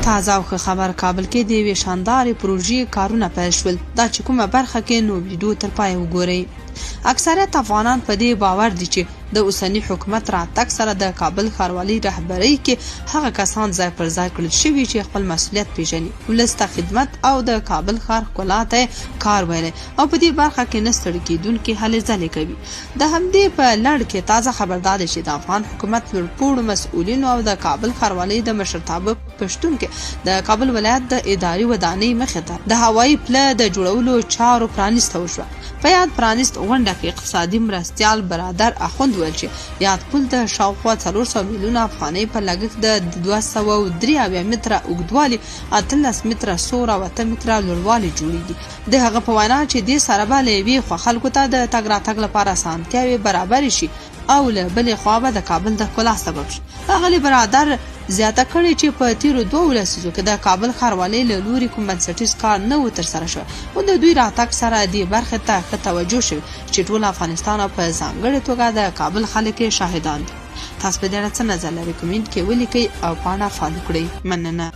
تازه او خبر کابل کې د یوې شاندارې پروژې کارونه پیل شول. دا چې کومه برخه کې نو ویډیو تر پای وګورئ. اکثریت افغانان په دې باور دي چې د اوسنی حکومت راتګ سره د کابل ښاروالۍ رهبرۍ کې هغه کسان ځای پر ځای کړل شوي چې خپل مسؤلیت پیژني، ولس ته خدمت او د کابل ښار ښکلا ته کار ویلی او په دې برخه کې نه ستړي کېدونکي هلې ځلې کوي. د همدې په لړ کې تازه خبر دا دی چې د افغان حکومت لوړپوړو مسؤلینو او د کابل ښاروالۍ د مشرتابه په شتون کې د کابل ولایت د اداري ودانۍ مخې ته د هوایي پله د جوړولو چارو پرانیسته وشوه. په یاد پرانیست غونډه کې اقتصادي مرستیال برادر اخوند ویل چې یاد پل د شاوخوا 400 میلیونه افغانۍ په لګښت د 283 متره اوږدوالي 18 متره سور او 8 متره لوړوالي جوړیږي. د هغه په وینا چې دې سره به له یوې خوا خلکو ته د تګ راتګ لپاره اسانتیاوې برابرې شي او له بلې خوا به د کابل د ښکلا سبب شي. ښاغلي برادر زیاته کړې چې په تیرو 2 لسیزو کې د کابل ښاروالۍ له لوري کوم بنسټیز کار نه و ترسره شوی او د دوی راتګ سره دې برخې ته ښه توجه شوی چې ټول افغانستان او په ځانګړې توګه د کابل خلک شاهدان دي. تاسو په دې اړه څه نظر لرئ؟ کومنټ کې ولیکئ او پاڼه فالو کړئ. مننه.